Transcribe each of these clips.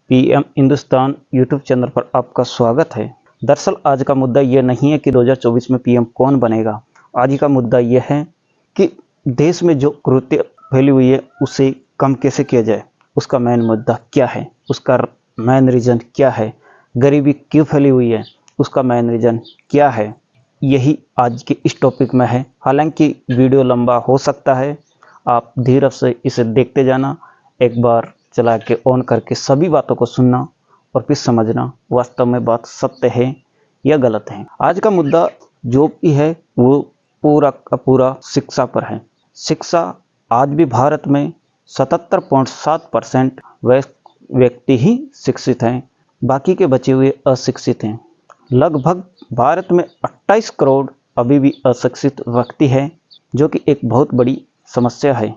PM Hindustan YouTube channel पर आपका स्वागत है। दरअसल आज का मुद्दा ये नहीं है कि 2024 में पीएम कौन बनेगा। आज का मुद्दा यह है कि देश में जो कुरीति फैली हुई है उसे कम कैसे किया जाए। उसका मेन मुद्दा क्या है, उसका मेन रीज़न क्या है, गरीबी क्यों फैली हुई है, उसका मेन रीज़न क्या है, यही आज के इस टॉपिक में है। हालांकि वीडियो लंबा हो सकता है, आप धीरज से इसे देखते जाना। एक बार चला के ऑन करके सभी बातों को सुनना और फिर समझना वास्तव में बात सत्य है या गलत है। आज का मुद्दा जो भी है वो पूरा का पूरा शिक्षा पर है। शिक्षा आज भी भारत में 77.7% व्यक्ति ही शिक्षित हैं, बाकी के बचे हुए अशिक्षित हैं। लगभग भारत में 28 करोड़ अभी भी अशिक्षित व्यक्ति हैं, जो कि एक बहुत बड़ी समस्या है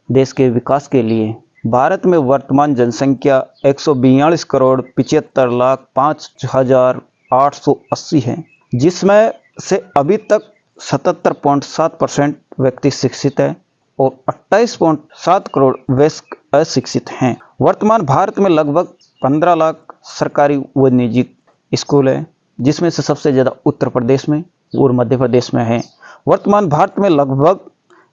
देश के विकास के लिए। भारत में वर्तमान जनसंख्या 142 करोड़ 75 लाख 5,880 है, जिसमें से अभी तक 77.7% व्यक्ति शिक्षित है और 28.7 करोड़ वयस्क अशिक्षित हैं। वर्तमान भारत में लगभग 15 लाख सरकारी व निजी स्कूल है, जिसमें से सबसे ज़्यादा उत्तर प्रदेश में और मध्य प्रदेश में है। वर्तमान भारत में लगभग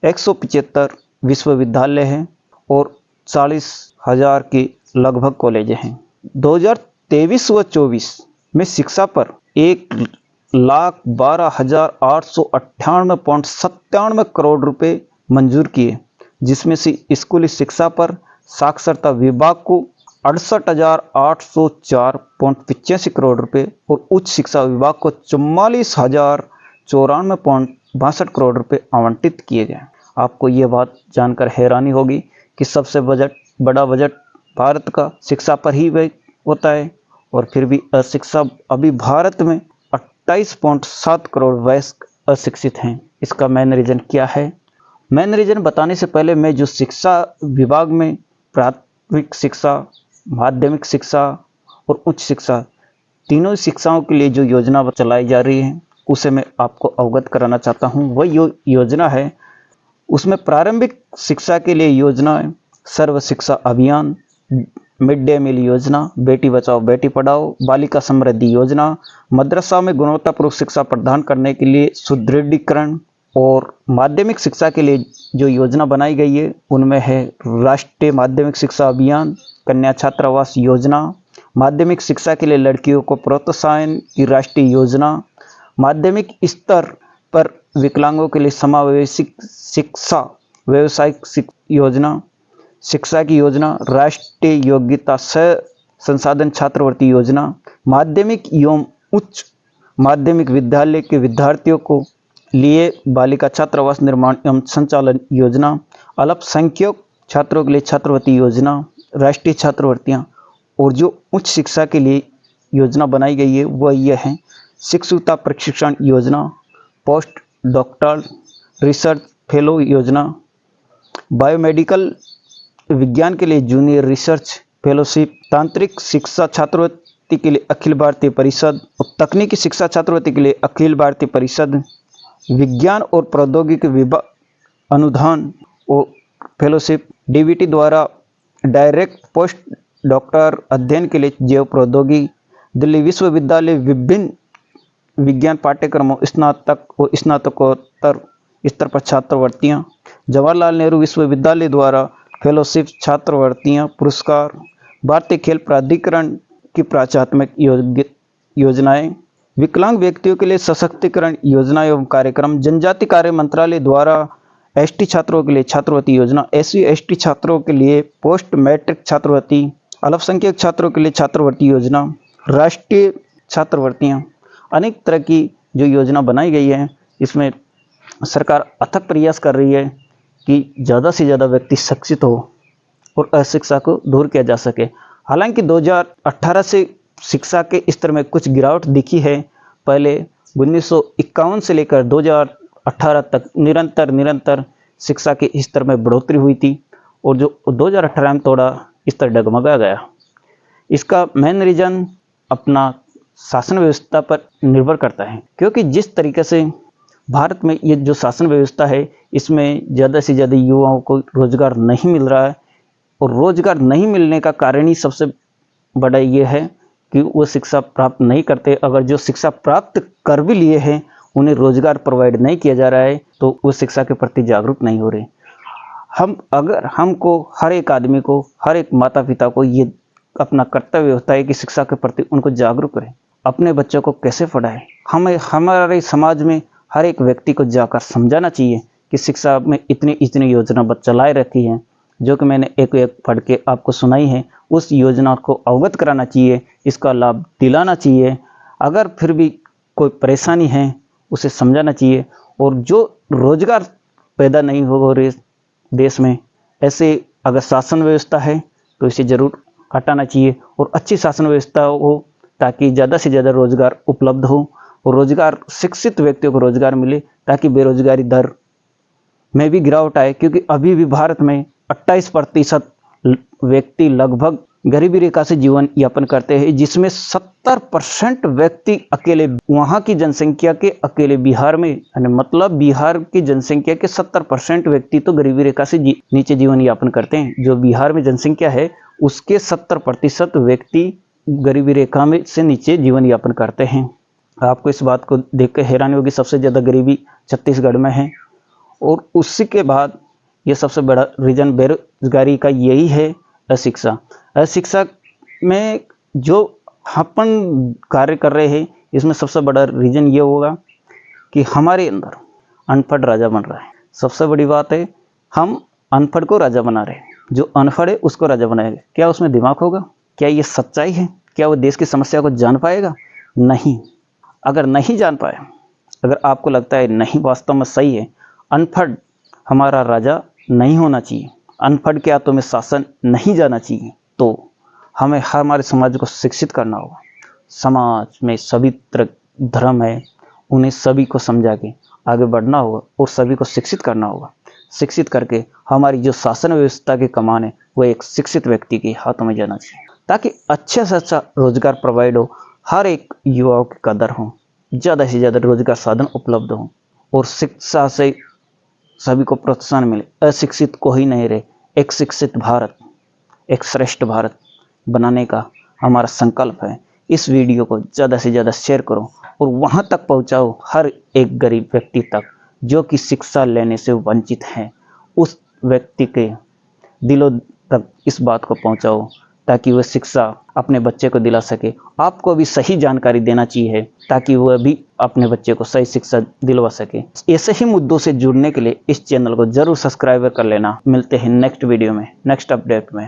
175 विश्वविद्यालय हैं और 40,000 के लगभग कॉलेज हैं। 2023 व 24 में शिक्षा पर 1,12,898.97 करोड़ रुपए मंजूर किए, जिसमें से स्कूली शिक्षा पर साक्षरता विभाग को 68,804.85 करोड़ रुपए और उच्च शिक्षा विभाग को 44,094.62 करोड़ रुपए आवंटित किए गए। आपको ये बात जानकर हैरानी होगी कि सबसे बड़ा बजट भारत का शिक्षा पर ही होता है और फिर भी अशिक्षा अभी भारत में 28.7 करोड़ वयस्क अशिक्षित हैं। इसका मेन रीज़न क्या है? मेन रीज़न बताने से पहले मैं जो शिक्षा विभाग में प्राथमिक शिक्षा, माध्यमिक शिक्षा और उच्च शिक्षा तीनों शिक्षाओं के लिए जो योजना चलाई जा रही है उसे मैं आपको अवगत कराना चाहता हूँ। वह योजना है, उसमें प्रारंभिक शिक्षा के लिए योजना है सर्व शिक्षा अभियान, मिड डे मील योजना, बेटी बचाओ बेटी पढ़ाओ, बालिका समृद्धि योजना, मदरसा में गुणवत्तापूर्ण शिक्षा प्रदान करने के लिए सुदृढ़ीकरण। और माध्यमिक शिक्षा के लिए जो योजना बनाई गई है उनमें है राष्ट्रीय माध्यमिक शिक्षा अभियान, कन्या छात्रावास योजना, माध्यमिक शिक्षा के लिए लड़कियों को प्रोत्साहन की राष्ट्रीय योजना, माध्यमिक स्तर पर विकलांगों के लिए समावेशी शिक्षा व्यावसायिक योजना, शिक्षा की योजना, राष्ट्रीय योग्यता संसाधन छात्रवृत्ति योजना, माध्यमिक एवं उच्च माध्यमिक विद्यालय के विद्यार्थियों को लिए बालिका छात्रावास निर्माण एवं संचालन योजना, अल्पसंख्यक छात्रों के लिए छात्रवृत्ति योजना, राष्ट्रीय छात्रवृत्तियाँ। और जो उच्च शिक्षा के लिए योजना बनाई गई है वह यह है शिक्षुता प्रशिक्षण योजना, पोस्ट डॉक्टरल रिसर्च फेलो योजना, बायोमेडिकल विज्ञान के लिए जूनियर रिसर्च फेलोशिप, तांत्रिक शिक्षा छात्रवृत्ति के लिए अखिल भारतीय परिषद और तकनीकी शिक्षा छात्रवृत्ति के लिए अखिल भारतीय परिषद, विज्ञान और प्रौद्योगिकी विभाग अनुदान और फेलोशिप, डीबीटी द्वारा डायरेक्ट पोस्ट डॉक्टर अध्ययन के लिए जैव प्रौद्योगिकी, दिल्ली विश्वविद्यालय विभिन्न विज्ञान पाठ्यक्रमों स्नातक और स्नातकोत्तर स्तर पर छात्रवृत्तियाँ, जवाहरलाल नेहरू विश्वविद्यालय द्वारा फेलोशिप छात्रवृत्तियाँ, पुरस्कार, भारतीय खेल प्राधिकरण की प्राचात्मक योजनाएं, विकलांग व्यक्तियों के लिए सशक्तिकरण योजना एवं कार्यक्रम, जनजाति कार्य मंत्रालय द्वारा एसटी छात्रों के लिए छात्रवृत्ति योजना, एससी एसटी छात्रों के लिए पोस्ट मैट्रिक छात्रवृत्ति, अल्पसंख्यक छात्रों के लिए छात्रवृत्ति योजना, राष्ट्रीय छात्रवृत्तियाँ, अनेक तरह की जो योजना बनाई गई है। इसमें सरकार अथक प्रयास कर रही है कि ज़्यादा से ज़्यादा व्यक्ति शिक्षित हो और अशिक्षा को दूर किया जा सके। हालांकि 2018 से शिक्षा के स्तर में कुछ गिरावट दिखी है। पहले 1951 से लेकर 2018 तक निरंतर शिक्षा के स्तर में बढ़ोतरी हुई थी और जो 2018 में थोड़ा स्तर डगमगा गया। इसका मेन रीज़न अपना शासन व्यवस्था पर निर्भर करता है, क्योंकि जिस तरीके से भारत में ये जो शासन व्यवस्था है इसमें ज़्यादा से ज़्यादा युवाओं को रोज़गार नहीं मिल रहा है और रोज़गार नहीं मिलने का कारण ही सबसे बड़ा ये है कि वो शिक्षा प्राप्त नहीं करते। अगर जो शिक्षा प्राप्त कर भी लिए हैं उन्हें रोजगार प्रोवाइड नहीं किया जा रहा है तो वो शिक्षा के प्रति जागरूक नहीं हो रहे। हमको हर एक आदमी को, हर एक माता पिता को ये अपना कर्तव्य होता है कि शिक्षा के प्रति उनको जागरूक करें। अपने बच्चों को कैसे पढ़ाएं, हमें हमारे समाज में हर एक व्यक्ति को जाकर समझाना चाहिए कि शिक्षा में इतनी इतनी योजना चलाए रहती है, जो कि मैंने एक एक पढ़ के आपको सुनाई है। उस योजना को अवगत कराना चाहिए, इसका लाभ दिलाना चाहिए। अगर फिर भी कोई परेशानी है उसे समझाना चाहिए। और जो रोजगार पैदा नहीं हो रहे देश में, ऐसे अगर शासन व्यवस्था है तो इसे जरूर हटाना चाहिए और अच्छी शासन व्यवस्था हो ताकि ज़्यादा से ज़्यादा रोजगार उपलब्ध हो और रोजगार शिक्षित व्यक्तियों को रोजगार मिले, ताकि बेरोजगारी दर में भी गिरावट आए। क्योंकि अभी भी भारत में 28% व्यक्ति लगभग गरीबी रेखा से जीवन यापन करते हैं, जिसमें 70% व्यक्ति अकेले वहाँ की जनसंख्या के अकेले बिहार में, यानी मतलब बिहार की जनसंख्या के 70% व्यक्ति तो गरीबी रेखा से नीचे जीवन यापन करते हैं। जो बिहार में जनसंख्या है उसके 70% व्यक्ति गरीबी रेखा में से नीचे जीवन यापन करते हैं। आपको इस बात को देखकर हैरानी होगी, सबसे ज़्यादा गरीबी छत्तीसगढ़ में है। और उसी के बाद ये सबसे बड़ा रीजन बेरोजगारी का यही है, अशिक्षा। अशिक्षा में जो अपन कार्य कर रहे हैं इसमें सबसे बड़ा रीजन ये होगा कि हमारे अंदर अनपढ़ राजा बन रहा है। सबसे बड़ी बात है, हम अनपढ़ को राजा बना रहे हैं। जो अनपढ़ है उसको राजा बनाएंगे। क्या उसमें दिमाग होगा? क्या ये सच्चाई है? क्या वो देश की समस्या को जान पाएगा? नहीं। अगर नहीं जान पाए, अगर आपको लगता है नहीं वास्तव में सही है, अनपढ़ हमारा राजा नहीं होना चाहिए, अनपढ़ के हाथों में शासन नहीं जाना चाहिए, तो हमें हमारे समाज को शिक्षित करना होगा। समाज में सभी तरह धर्म है, उन्हें सभी को समझा के आगे बढ़ना होगा और सभी को शिक्षित करना होगा। शिक्षित करके हमारी जो शासन व्यवस्था की कमान है वो एक शिक्षित व्यक्ति के हाथों में जाना चाहिए, ताकि अच्छे से अच्छा रोजगार प्रोवाइड हो, हर एक युवाओं की कदर हो, ज़्यादा से ज़्यादा रोजगार साधन उपलब्ध हो और शिक्षा से सभी को प्रोत्साहन मिले। अशिक्षित को ही नहीं रहे। एक शिक्षित भारत, एक श्रेष्ठ भारत बनाने का हमारा संकल्प है। इस वीडियो को ज़्यादा से ज़्यादा शेयर करो और वहाँ तक पहुँचाओ हर एक गरीब व्यक्ति तक जो कि शिक्षा लेने से वंचित है। उस व्यक्ति के दिलों तक इस बात को पहुँचाओ ताकि वह शिक्षा अपने बच्चे को दिला सके। आपको भी सही जानकारी देना चाहिए ताकि वह भी अपने बच्चे को सही शिक्षा दिलवा सके। ऐसे ही मुद्दों से जुड़ने के लिए इस चैनल को जरूर सब्सक्राइब कर लेना। मिलते हैं नेक्स्ट वीडियो में, नेक्स्ट अपडेट में।